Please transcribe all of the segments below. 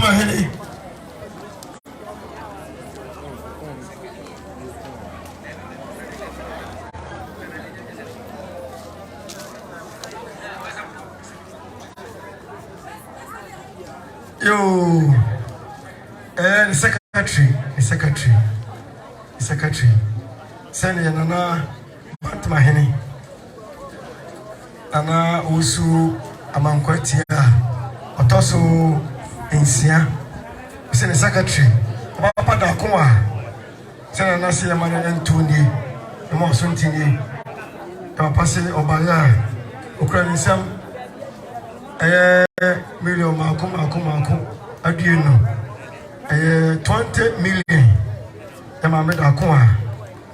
my honey. Yo, the secretary. Send Nana back my honey. Nana also among Quatia, Otoso in Sia. Send the secretary. Papa Dakuma. Send Nana see a man and Tony. The more Suntini. Papa say Obaya. Ukrainian Sam. Million Malcolm. How do you know? 20 million. The Mamma Dakuma.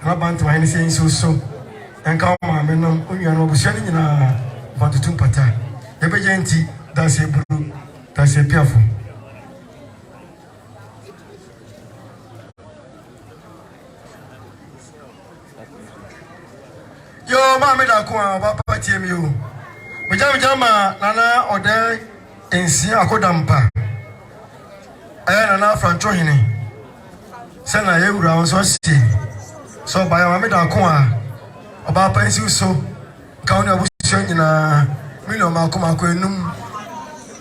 About my anything so. And come on, when you are not shining in a want to pata. Every genty, that's a blue, that's a piafo. Yo, Mamma Dakuma, Papa TMU. Jama, Nana, or there in Sia Kodampa. I am an Francohini. Send a year round so see. So by a mamma about pencil so count a bush in a million Malcolm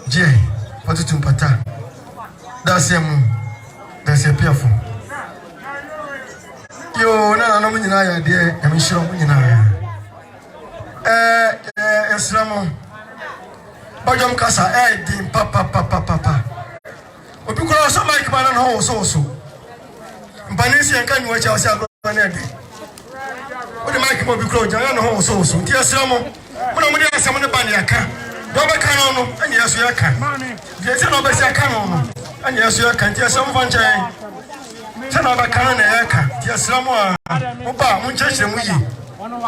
J. Potato pata. That's a piafo. Yo, no, no, dear, I'm sure Islam. Bajam Casa, Dim Papa. But because some like man and horse also. Banisi and can watch ourselves. What the mic will be closed, I don't know so. Dear Samo, when I'm with someone about Yaka, Robert Canon, and yes, you can. There's no best I can, and yes, you can. Dear some one giant. Tell about Canon and Yaka. Dear Samo, Oba, Munchas and we.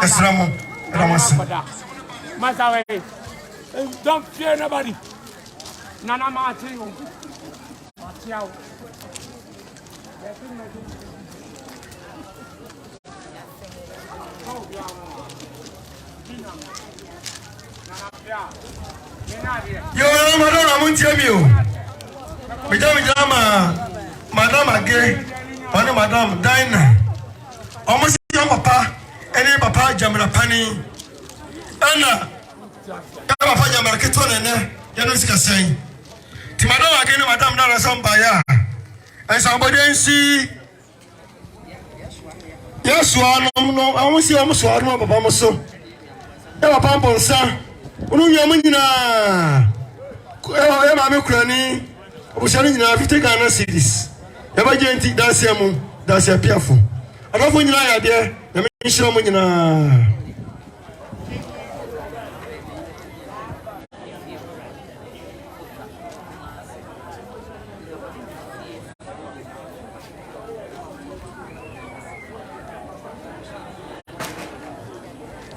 Islamo, Master, don't fear nobody. Nana Martin. Yo, Madame, I won't tell you. Madame Gay, Madame Dinah. Almost your papa, any papa Jamila Pani. Anna, Papa Jamila Keton and Yanuska saying. Timado again, Madame Nara Sambaya. And somebody see. Yes, one, no, I won't see almost one more Papa so. Ewa pampo nsa unu nyamu nyina ewa me kurani obushani nyina 50 Ghana cedis eba genti dance amu dance apiafo adofo nyina ya de na me nhira mu nyina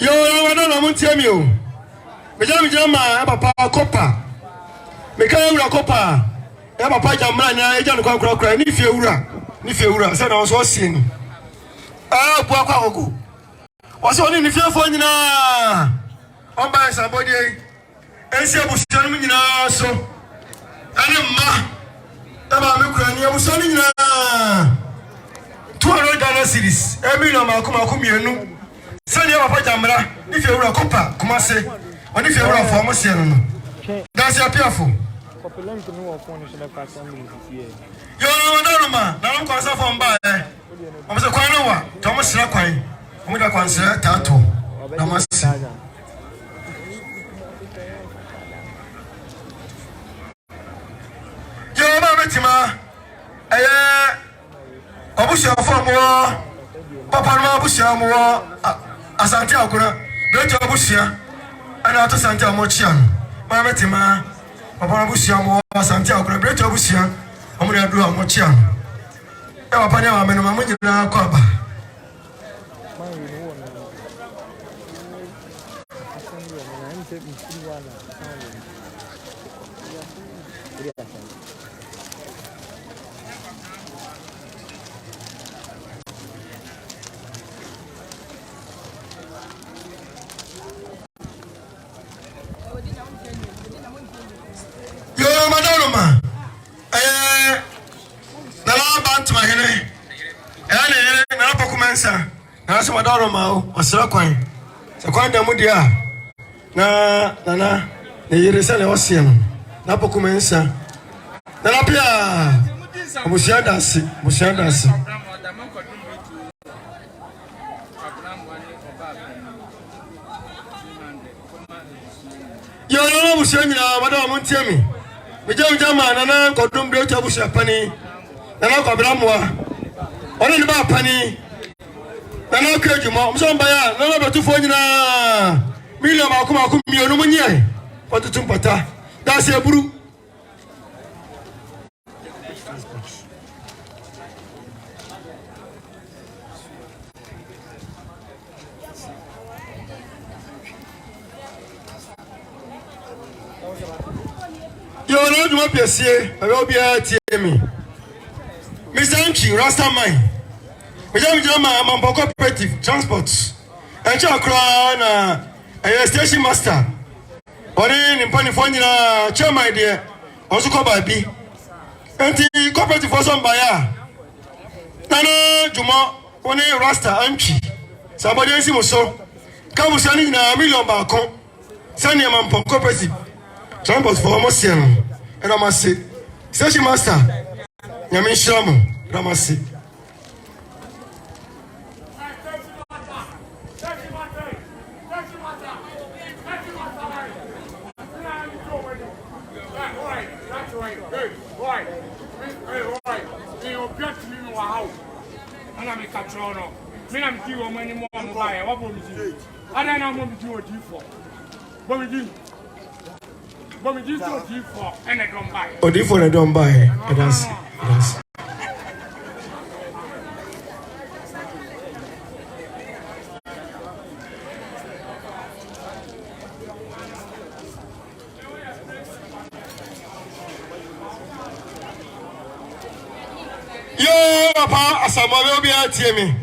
yo no muntiamio mejama papa kopa mekaya ura kopa ya papa jamra nya eja no kwa ni fie ura se na so sin bu akwa gogo wase oni ni fie fo nyina on ba somebody ensi abushanu nyina so ane ma taba me kura ni abushanu nyina 200 Ghana cedis million makoma mienu send your papa jamra if you are copa come say when if you are for almost no that's your piafo popular to know of one is the past 1 minute here you no ma na no kwasa for mba o se kwan no wa to mo sira kwan o da kwan sira tato na mas yo ma betima obusia for mo papa no obusia mo Asante akura beto abusia ana ato sante amochian ma betima papa abusia mo asante akura beto abusia omuri adu amochian e papa ne ma me no ma nyina kwa ba se madaro ma o osra kwan se kwan da mu dia na na yere se le osie no na pokuma nsa na pia obusia dase yo no obusia nyina madaro mo ntiemi meja ma na kodum de ocha obusia pani na kwabra moa ono ni ba pani na ka adwuma omso mba ya na betufo nyina million akoma mienu munye potutum pata that's a buru yo no adwuma piesie abe obi a tie mi Mr. Nchi Rasta Mine I'm cooperative transport. And Chakra na a station master. Or in Panifona, chairman dear, also called by B. And the cooperative was on by Nana Juma, one Rasta Anchi. Somebody else was so. Come sending a million balcon. Sending a man from cooperative transport for Mosian. And I must say, station master, Yamin Shamu, Ramasi. I don't buy. That's yo papa asamawe obi atie mi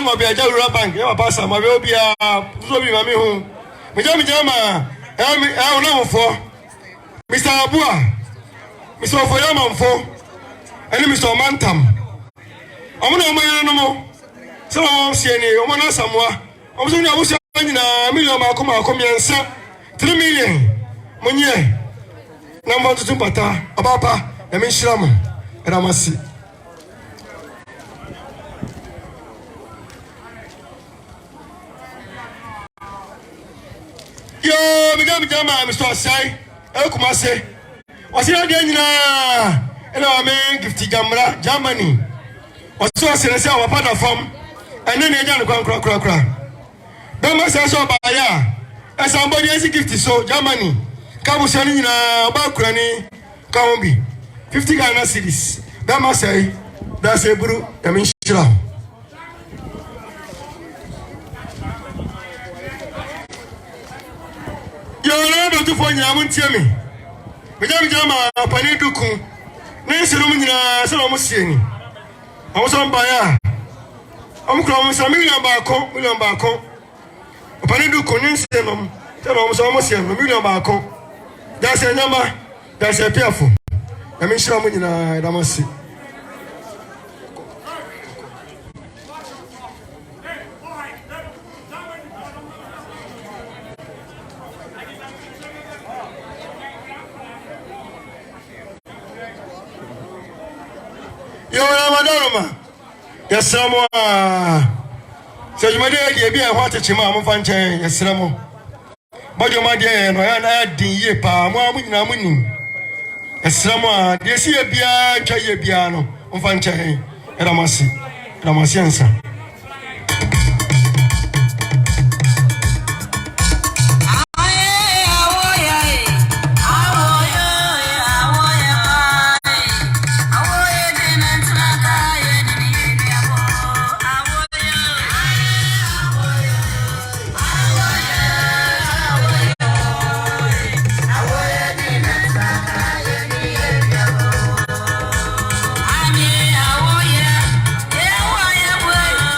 mo bi aja rural bank yo papa asamawe obi a so bi ma mi hu me jama na mo fo Mr. Abua Mr. Ofoyama mfo eni Mr. Mantam omuna omo no mo so o sie ni omo na samwa omo so ni abusia nyina million makomiensa 3 million munye na mo tutu pata abapa na me nhiramu ramasi yo mi jama Mr. Asai Kumase wasi na dia nyina ena wa me gift jamra Germany wasi wasi se wa pada fam ene ne eja no kra be ma se so ba ya e somebody else gift so Germany ka bu se nyina ba kura ni ka won bi 50 Ghana cedis be ma se da se buru e min shira yo na do tu fo nyina mun tie mi jama pani duku ne sirum nyina se no musieni awso mba ya amkro mo sa million ba ko pani duku ne se no so musieni million ba ko da se nyama da se piafo na me shira mo nyina da masi yo Ramadan yasramo se jumade ye bia ho atechima mo fanche yasramo bojo ma de no ya na din ye pa mo nyina mo nim yasramo de si ye bia twa ye bia no mo fanche ramasi ansa Yeah.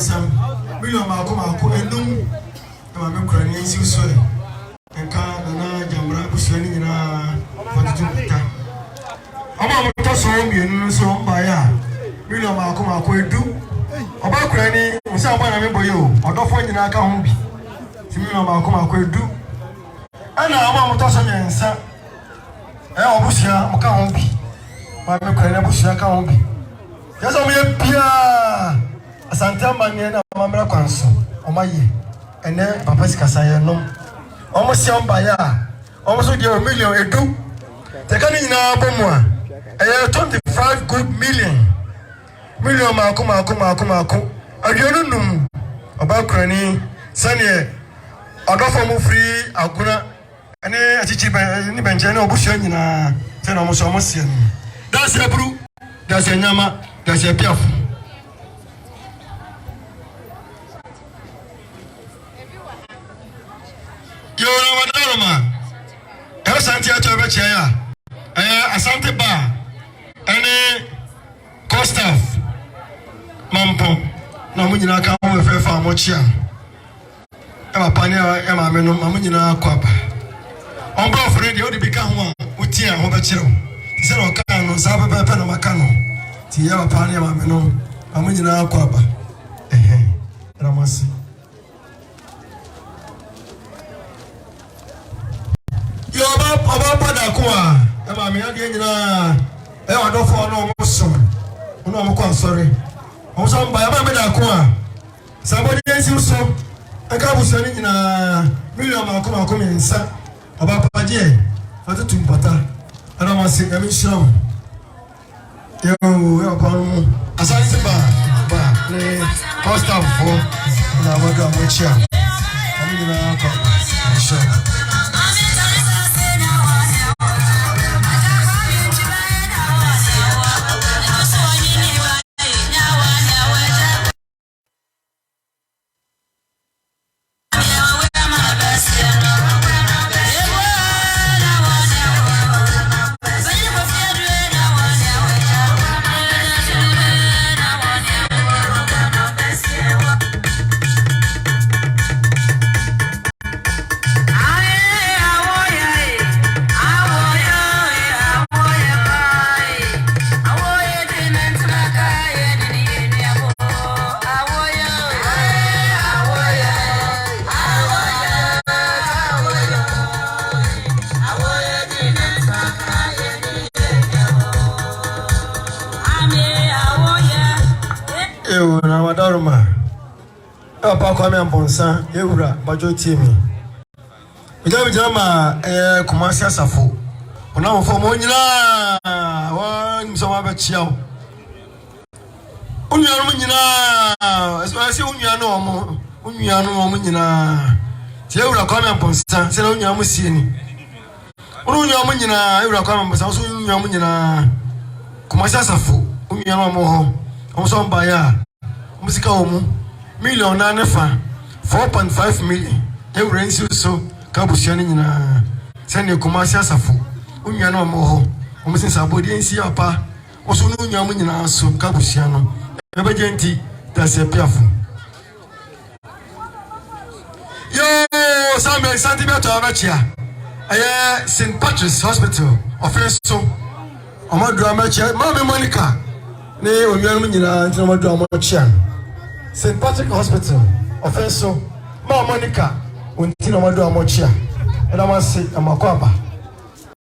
some million Marco enum na me kura ni nsi so enka na jamra busuani nyina fotututa ama mo to so mienu so mba ya million Marco edu oba kura ni nsa mba na me boyo odofo nyina aka ho bi ti million Marco edu ana ama mo to so nyensa obusia mo ka ho bi ma me kura na busia ka ho bi yaso mo ye bia asante mane na mamra kwanso omaye ene papa sikasa ye nom omo siamba ya omo so de million edu te kan nyina bomu a 25 good million Marco aduonu num obakrani sane odofo mu free aguna ene achichi ni benje na obusu nyina se na omo so omo sie that's a bru that's a nyama that's a piaf. Yo na wadaroma Asante ato beche ya Asante ba ene Kostaf Mampo na munyina ka ho fefa amochia e pani e ma meno munyina kwaba onbro fredi odi bika ho utia ho be chiro se no ka no sa pepe no maka no ti ya pani e ma meno munyina kwaba ramasi yo ba pada ko a e ma me ade nyina e odofo no mo so no mo kwa sorry o so mba ya ba me da ko a sabodi ensi so e ka busani nyina million Marco nsa oba paje fatu tumpata ana ma se ga mi sham yo pa asante ba ne Kostaf fo na waga mo chia ami nyina ko sham na wadaroma papa kwa me amponsa ewura bajo tiemi ejama Kumasi asafo ona mo fo mo nyina wa nimso ma ba chiao unyanu mo nyina espasi unyanu mo nyina ti ewura kwa me amponsa se na unyanu mo sieni unyanu mo nyina ewura kwa me amponsa so unyanu mo nyina Kumasi asafo unyanu mo ho so mba ya musika omu million na nefa 4.5 million ewure nsi so ka busuani nyina sene Kumasi asafo unyua na mo ho omusin sabodi nsi apa oso no unyua mu nyina so ka busuano ebeje nti dase piafo yo Samuel Santibeto abachia St. Patrick's Hospital ofenso Omadu amachia Mama Monica ne onwanu nyina nti Omadu amachia St. Patrick Hospital ofenso Mama Monica unti Omadu amachia ela mase amakwaba